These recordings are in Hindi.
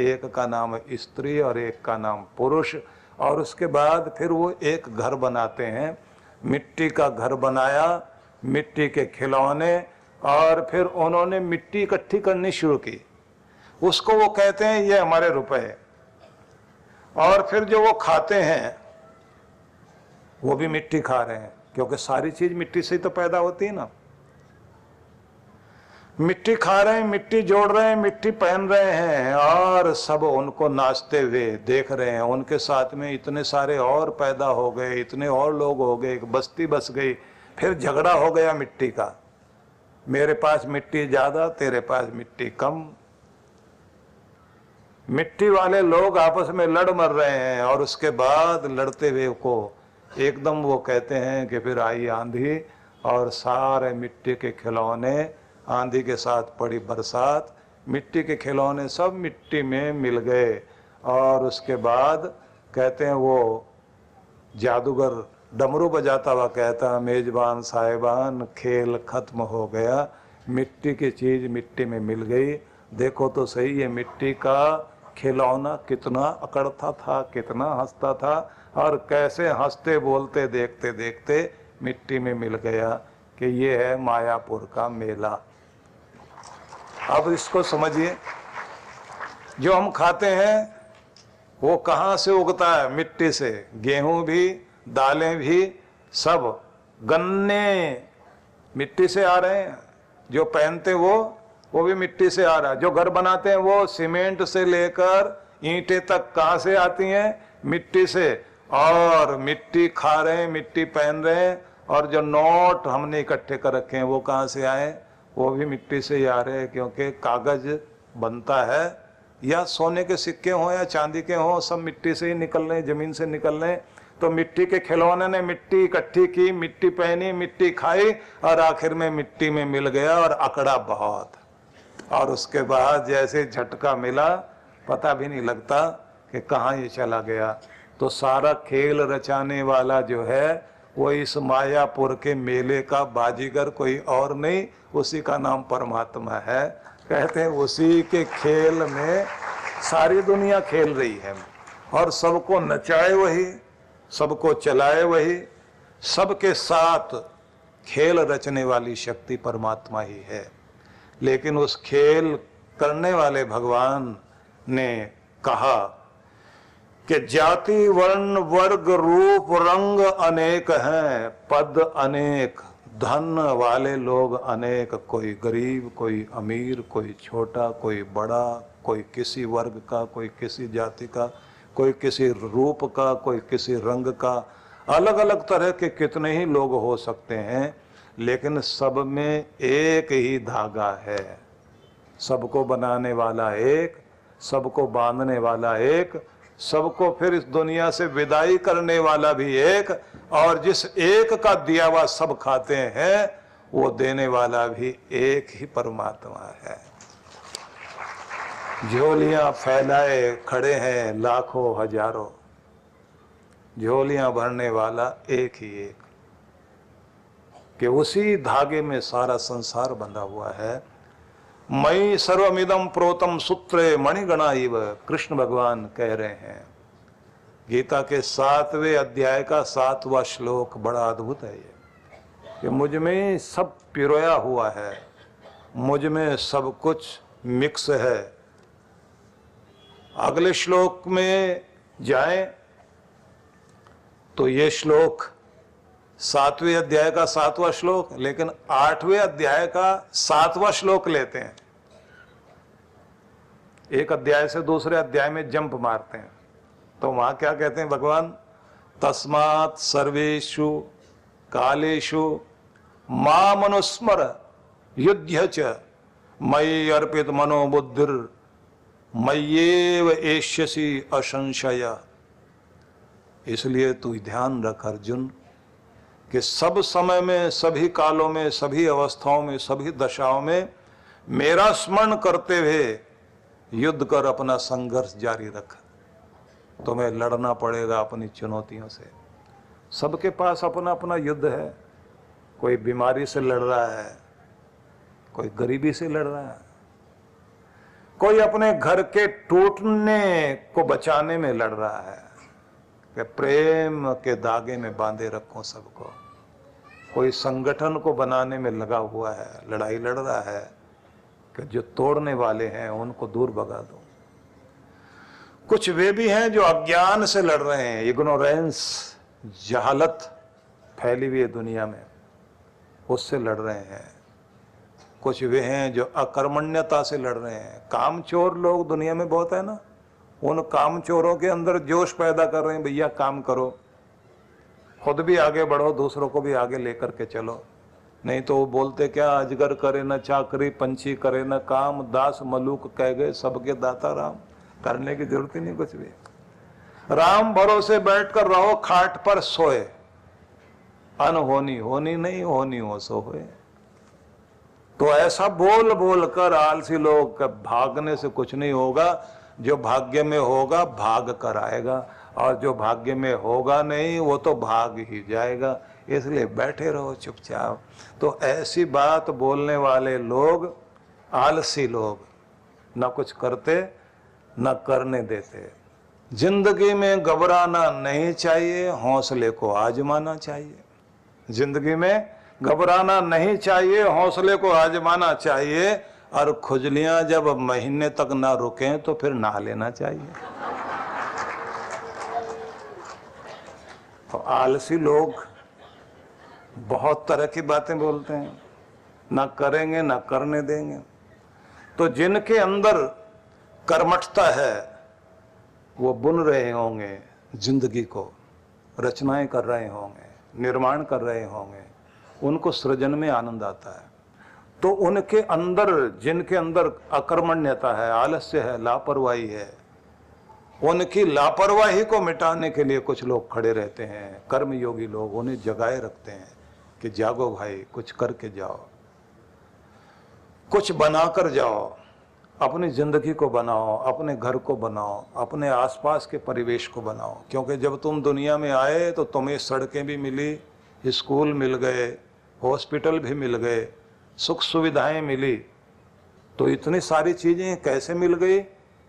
एक का नाम स्त्री और एक का नाम पुरुष। और उसके बाद फिर वो एक घर बनाते हैं, मिट्टी का घर बनाया, मिट्टी के खिलौने, और फिर उन्होंने मिट्टी इकट्ठी करनी शुरू की। उसको वो कहते हैं ये हमारे रुपए। और फिर जो वो खाते हैं वो भी मिट्टी खा रहे हैं, क्योंकि सारी चीज मिट्टी से ही तो पैदा होती है ना। मिट्टी खा रहे हैं, मिट्टी जोड़ रहे हैं, मिट्टी पहन रहे हैं, और सब उनको नाचते हुए देख रहे हैं। उनके साथ में इतने सारे और पैदा हो गए, इतने और लोग हो गए, एक बस्ती बस गई। फिर झगड़ा हो गया मिट्टी का, मेरे पास मिट्टी ज्यादा, तेरे पास मिट्टी कम। मिट्टी वाले लोग आपस में लड़ मर रहे हैं, और उसके बाद लड़ते हुए को एकदम वो कहते हैं कि फिर आई आंधी, और सारे मिट्टी के खिलौने, आंधी के साथ पड़ी बरसात, मिट्टी के खिलौने सब मिट्टी में मिल गए। और उसके बाद कहते हैं वो जादूगर डमरू बजाता हुआ कहता, मेजबान साहिबान खेल खत्म हो गया, मिट्टी की चीज मिट्टी में मिल गई। देखो तो सही, ये मिट्टी का खिलौना कितना अकड़ता था, कितना हंसता था, और कैसे हंसते बोलते देखते देखते मिट्टी में मिल गया कि ये है मायापुर का मेला। अब इसको समझिए, जो हम खाते हैं वो कहाँ से उगता है? मिट्टी से। गेहूं भी, दालें भी, सब गन्ने मिट्टी से आ रहे हैं। जो पहनते वो भी मिट्टी से आ रहा है। जो घर बनाते हैं वो सीमेंट से लेकर ईंटें तक कहाँ से आती हैं? मिट्टी से। और मिट्टी खा रहे हैं, मिट्टी पहन रहे हैं। और जो नोट हमने इकट्ठे कर रखे हैं वो कहाँ से आए? वो भी मिट्टी से ही आ रहे हैं, क्योंकि कागज बनता है, या सोने के सिक्के हों या चांदी के हों, सब मिट्टी से ही निकल रहे हैं, जमीन से निकल रहे हैं। तो मिट्टी के खिलौने ने मिट्टी इकट्ठी की, मिट्टी पहनी, मिट्टी खाई, और आखिर में मिट्टी में मिल गया और अकड़ा बहुत। और उसके बाद जैसे झटका मिला, पता भी नहीं लगता कि कहाँ ये चला गया। तो सारा खेल रचाने वाला जो है वो इस मायापुर के मेले का बाजीगर कोई और नहीं, उसी का नाम परमात्मा है। कहते हैं उसी के खेल में सारी दुनिया खेल रही है, और सबको नचाए वही, सबको चलाए वही, सबके साथ खेल रचने वाली शक्ति परमात्मा ही है। लेकिन उस खेल करने वाले भगवान ने कहा कि जाति वर्ण वर्ग रूप रंग अनेक हैं, पद अनेक, धन वाले लोग अनेक, कोई गरीब, कोई अमीर, कोई छोटा, कोई बड़ा, कोई किसी वर्ग का, कोई किसी जाति का, कोई किसी रूप का, कोई किसी रंग का। अलग अलग तरह के कितने ही लोग हो सकते हैं, लेकिन सब में एक ही धागा है। सबको बनाने वाला एक, सबको बांधने वाला एक, सबको फिर इस दुनिया से विदाई करने वाला भी एक, और जिस एक का दिया हुआ सब खाते हैं वो देने वाला भी एक ही परमात्मा है। झोलियां फैलाए खड़े हैं लाखों हजारों, झोलियां भरने वाला एक ही एक, कि उसी धागे में सारा संसार बंधा हुआ है। मई सर्वमिदं प्रोतम सूत्रे मणिगणा इव, कृष्ण भगवान कह रहे हैं। गीता के 7वें अध्याय का 7वां श्लोक बड़ा अद्भुत है ये, कि मुझ में सब पिरोया हुआ है, मुझ में सब कुछ मिक्स है। अगले श्लोक में जाएं तो ये श्लोक 7वें अध्याय का 7वां श्लोक, लेकिन 8वें अध्याय का 7वां श्लोक लेते हैं। एक अध्याय से दूसरे अध्याय में जंप मारते हैं। तो वहां क्या कहते हैं भगवान? तस्मात् सर्वेषु कालेषु मामनुस्मर युध्य च मयि अर्पित मनोबुद्धिर मय्येव एष्यसि असंशय। इसलिए तू ध्यान रख अर्जुन, कि सब समय में, सभी कालों में, सभी अवस्थाओं में, सभी दशाओं में मेरा स्मरण करते हुए युद्ध कर, अपना संघर्ष जारी रख। तुम्हें लड़ना पड़ेगा अपनी चुनौतियों से। सबके पास अपना अपना युद्ध है। कोई बीमारी से लड़ रहा है, कोई गरीबी से लड़ रहा है, कोई अपने घर के टूटने को बचाने में लड़ रहा है कि प्रेम के धागे में बांधे रखो सबको। कोई संगठन को बनाने में लगा हुआ है, लड़ाई लड़ रहा है कि जो तोड़ने वाले हैं उनको दूर भगा दो। कुछ वे भी हैं जो अज्ञान से लड़ रहे हैं, इग्नोरेंस, जहालत फैली हुई है दुनिया में, उससे लड़ रहे हैं। कुछ वे हैं जो अकर्मण्यता से लड़ रहे हैं। कामचोर लोग दुनिया में बहुत है ना, उन कामचोरों के अंदर जोश पैदा कर रहे हैं, भैया काम करो, खुद भी आगे बढ़ो, दूसरों को भी आगे लेकर के चलो। नहीं तो वो बोलते क्या, अजगर करे न चाकरी, पंछी करे न काम, दास मलूक कह गए सबके दाता राम। करने की जरूरत ही नहीं कुछ भी। राम भरोसे बैठकर रहो, खाट पर सोए, अनहोनी होनी नहीं, होनी हो सो होए। तो ऐसा बोल बोल कर आलसी लोग भागने से कुछ नहीं होगा। जो भाग्य में होगा भाग कर आएगा, और जो भाग्य में होगा नहीं वो तो भाग ही जाएगा। इसलिए बैठे रहो चुपचाप। तो ऐसी बात बोलने वाले लोग, आलसी लोग, ना कुछ करते न करने देते। जिंदगी में घबराना नहीं चाहिए, हौसले को आजमाना चाहिए। जिंदगी में घबराना नहीं चाहिए, हौसले को आजमाना चाहिए। और खुजलियां जब महीने तक ना रुकें तो फिर नहा लेना चाहिए। तो आलसी लोग बहुत तरह की बातें बोलते हैं, ना करेंगे ना करने देंगे। तो जिनके अंदर कर्मठता है वो बुन रहे होंगे जिंदगी को, रचनाएं कर रहे होंगे, निर्माण कर रहे होंगे, उनको सृजन में आनंद आता है। तो उनके अंदर, जिनके अंदर अकर्मण्यता है, आलस्य है, लापरवाही है, उनकी लापरवाही को मिटाने के लिए कुछ लोग खड़े रहते हैं, कर्मयोगी लोग उन्हें जगाए रखते हैं कि जागो भाई, कुछ करके जाओ, कुछ बनाकर जाओ, अपनी जिंदगी को बनाओ, अपने घर को बनाओ, अपने आसपास के परिवेश को बनाओ। क्योंकि जब तुम दुनिया में आए तो तुम्हें सड़कें भी मिली, स्कूल मिल गए, हॉस्पिटल भी मिल गए, सुख सुविधाएं मिली। तो इतनी सारी चीजें कैसे मिल गई?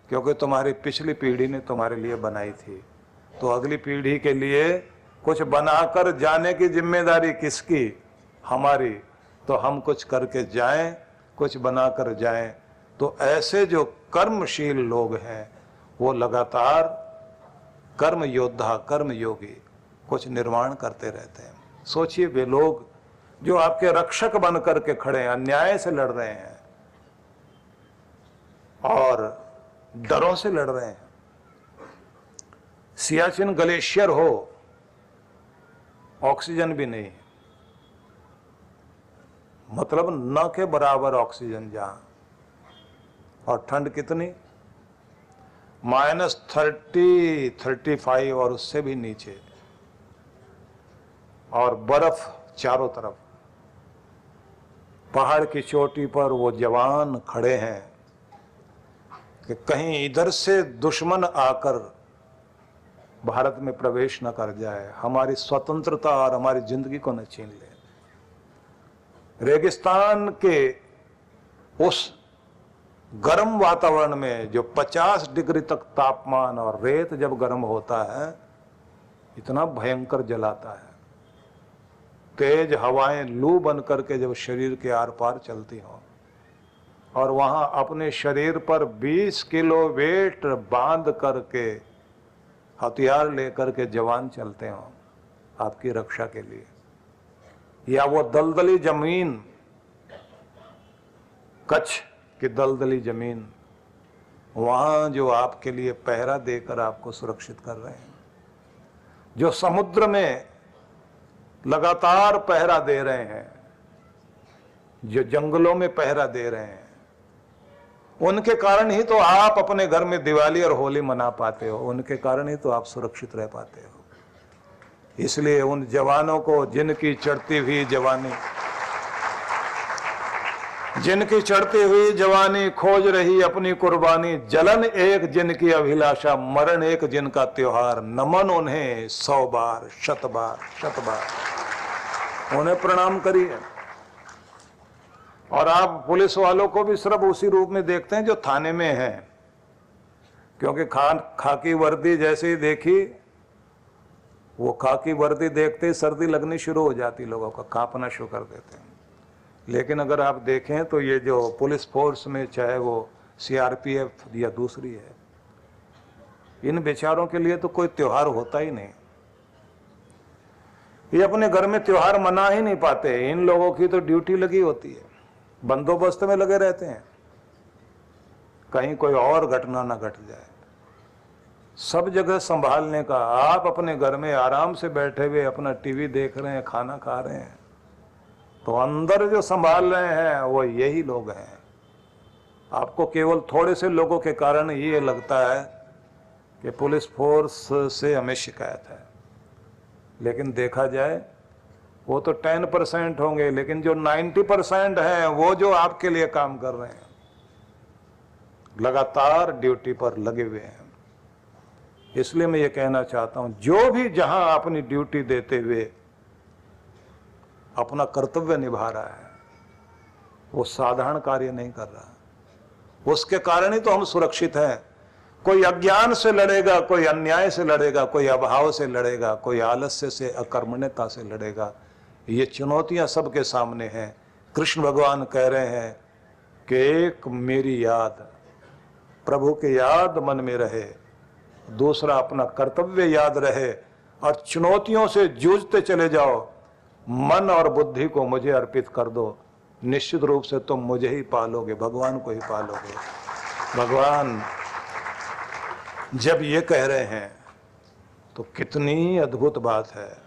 क्योंकि तुम्हारी पिछली पीढ़ी ने तुम्हारे लिए बनाई थी। तो अगली पीढ़ी के लिए कुछ बनाकर जाने की जिम्मेदारी किसकी? हमारी। तो हम कुछ करके जाएं, कुछ बनाकर जाएं। तो ऐसे जो कर्मशील लोग हैं वो लगातार कर्म योद्धा, कर्म योगी कुछ निर्माण करते रहते हैं। सोचिए, वे लोग जो आपके रक्षक बन करके खड़े हैं, अन्याय से लड़ रहे हैं और डरों से लड़ रहे हैं। सियाचिन ग्लेशियर हो, ऑक्सीजन भी नहीं, मतलब न के बराबर ऑक्सीजन जहां, और ठंड कितनी, -30, 35 और उससे भी नीचे, और बर्फ चारों तरफ। पहाड़ की चोटी पर वो जवान खड़े हैं कि कहीं इधर से दुश्मन आकर भारत में प्रवेश न कर जाए, हमारी स्वतंत्रता और हमारी जिंदगी को न छीन ले। रेगिस्तान के उस गर्म वातावरण में जो 50 डिग्री तक तापमान, और रेत जब गर्म होता है इतना भयंकर जलाता है, तेज हवाएं लू बन करके जब शरीर के आर पार चलती हों, और वहां अपने शरीर पर 20 किलो वेट बांध करके हथियार लेकर के जवान चलते हों आपकी रक्षा के लिए, या वो दलदली जमीन, कच्छ की दलदली जमीन, वहां जो आपके लिए पहरा देकर आपको सुरक्षित कर रहे हैं, जो समुद्र में लगातार पहरा दे रहे हैं, जो जंगलों में पहरा दे रहे हैं, उनके कारण ही तो आप अपने घर में दिवाली और होली मना पाते हो, उनके कारण ही तो आप सुरक्षित रह पाते हो। इसलिए उन जवानों को, जिनकी चढ़ती हुई जवानी खोज रही अपनी कुर्बानी, जलन एक जिनकी अभिलाषा, मरण एक जिनका त्योहार, नमन उन्हें 100 बार, 100 बार, 100 बार, उन्हें प्रणाम करिए। और आप पुलिस वालों को भी सिर्फ उसी रूप में देखते हैं जो थाने में है, क्योंकि खाकी वर्दी जैसे ही देखी, वो खाकी वर्दी देखते ही सर्दी लगनी शुरू हो जाती, लोगों का कांपना शुरू कर देते हैं। लेकिन अगर आप देखें तो ये जो पुलिस फोर्स में, चाहे वो सीआरपीएफ या दूसरी है, इन बेचारों के लिए तो कोई त्योहार होता ही नहीं। ये अपने घर में त्योहार मना ही नहीं पाते। इन लोगों की तो ड्यूटी लगी होती है, बंदोबस्त में लगे रहते हैं, कहीं कोई और घटना ना घट जाए, सब जगह संभालने का। आप अपने घर में आराम से बैठे हुए अपना टीवी देख रहे हैं, खाना खा रहे हैं, तो अंदर जो संभाल रहे हैं वो यही लोग हैं। आपको केवल थोड़े से लोगों के कारण ये लगता है कि पुलिस फोर्स से हमें शिकायत है, लेकिन देखा जाए वो तो 10% होंगे, लेकिन जो 90% हैं वो जो आपके लिए काम कर रहे हैं, लगातार ड्यूटी पर लगे हुए हैं। इसलिए मैं ये कहना चाहता हूं, जो भी जहां अपनी ड्यूटी देते हुए अपना कर्तव्य निभा रहा है, वो साधारण कार्य नहीं कर रहा। उसके कारण ही तो हम सुरक्षित हैं। कोई अज्ञान से लड़ेगा, कोई अन्याय से लड़ेगा, कोई अभाव से लड़ेगा, कोई आलस्य से, अकर्मण्यता से लड़ेगा। ये चुनौतियां सबके सामने हैं। कृष्ण भगवान कह रहे हैं कि एक मेरी याद, प्रभु की याद मन में रहे, दूसरा अपना कर्तव्य याद रहे, और चुनौतियों से जूझते चले जाओ। मन और बुद्धि को मुझे अर्पित कर दो, निश्चित रूप से तुम मुझे ही पालोगे, भगवान को ही पालोगे। भगवान जब ये कह रहे हैं तो कितनी अद्भुत बात है।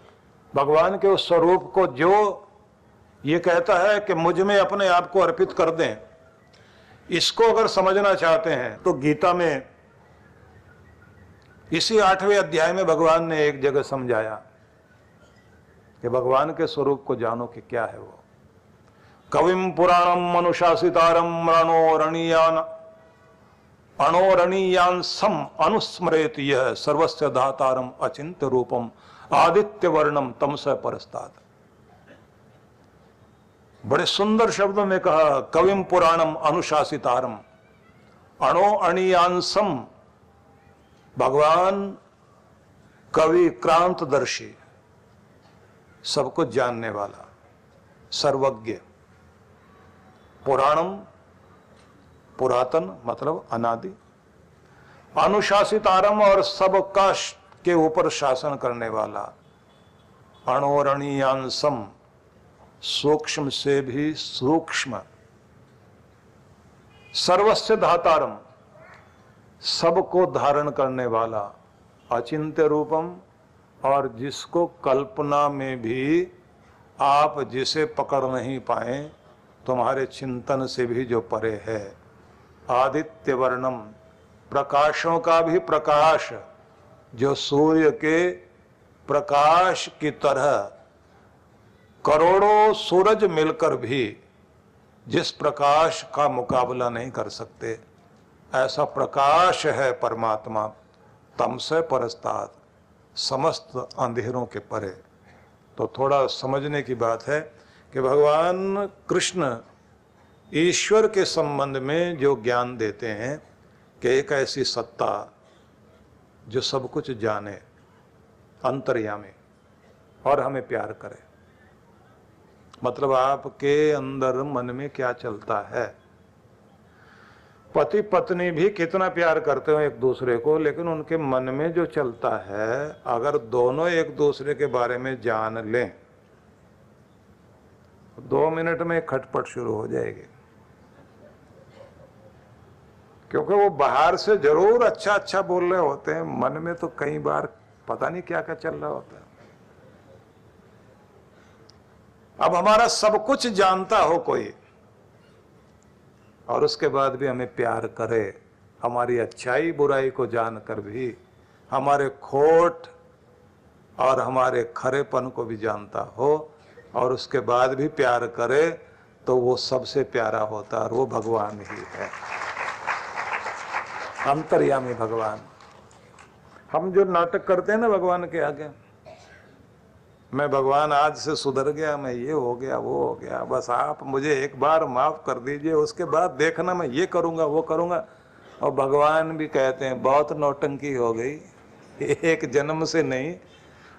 भगवान के उस स्वरूप को जो ये कहता है कि मुझ में अपने आप को अर्पित कर दें, इसको अगर समझना चाहते हैं तो गीता में इसी 8वें अध्याय में भगवान ने एक जगह समझाया कि भगवान के स्वरूप को जानो कि क्या है वो। कविम पुराणम अनुशासितारम अणोरणीयान सम अनुस्मरेत यह सर्वस्य धातारम अचिंत्य रूपम आदित्य वर्णम तमस परस्तात्। बड़े सुंदर शब्दों में कहा, कविम पुराणम अनुशासितारम अणोरणीयांसम। भगवान कवि, क्रांतदर्शी, सब कुछ जानने वाला, सर्वज्ञ। पुराणम पुरातन मतलब अनादि, अनुशासितारम और सबका के ऊपर शासन करने वाला, अणोरणीयांसम सूक्ष्म से भी सूक्ष्म, सर्वस्य धातारम सबको धारण करने वाला, अचिंत्य रूपम और जिसको कल्पना में भी आप जिसे पकड़ नहीं पाए, तुम्हारे चिंतन से भी जो परे है, आदित्य वर्णम प्रकाशों का भी प्रकाश, जो सूर्य के प्रकाश की तरह करोड़ों सूरज मिलकर भी जिस प्रकाश का मुकाबला नहीं कर सकते, ऐसा प्रकाश है परमात्मा, तमसे परस्तात्, समस्त अंधेरों के परे। तो थोड़ा समझने की बात है कि भगवान कृष्ण ईश्वर के संबंध में जो ज्ञान देते हैं कि एक ऐसी सत्ता जो सब कुछ जाने, अंतर्यामी, और हमें प्यार करे। मतलब आपके अंदर मन में क्या चलता है। पति पत्नी भी कितना प्यार करते हो एक दूसरे को, लेकिन उनके मन में जो चलता है, अगर दोनों एक दूसरे के बारे में जान लें, 2 मिनट में खटपट शुरू हो जाएगी। क्योंकि वो बाहर से जरूर अच्छा अच्छा बोल रहे होते हैं, मन में तो कई बार पता नहीं क्या क्या चल रहा होता है। अब हमारा सब कुछ जानता हो कोई, और उसके बाद भी हमें प्यार करे, हमारी अच्छाई बुराई को जानकर भी हमारे खोट और हमारे खरेपन को भी जानता हो, और उसके बाद भी प्यार करे, तो वो सबसे प्यारा होता है, और वो भगवान ही है, अंतर्यामी भगवान। हम जो नाटक करते हैं ना भगवान के आगे, मैं भगवान आज से सुधर गया, मैं ये हो गया वो हो गया, बस आप मुझे एक बार माफ कर दीजिए, उसके बाद देखना मैं ये करूंगा वो करूंगा। और भगवान भी कहते हैं बहुत नौटंकी हो गई, एक जन्म से नहीं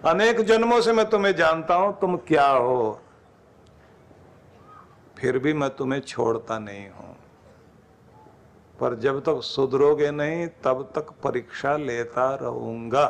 अनेक जन्मों से मैं तुम्हें जानता हूं तुम क्या हो, फिर भी मैं तुम्हें छोड़ता नहीं हूं, पर जब तक सुधरोगे नहीं तब तक परीक्षा लेता रहूंगा।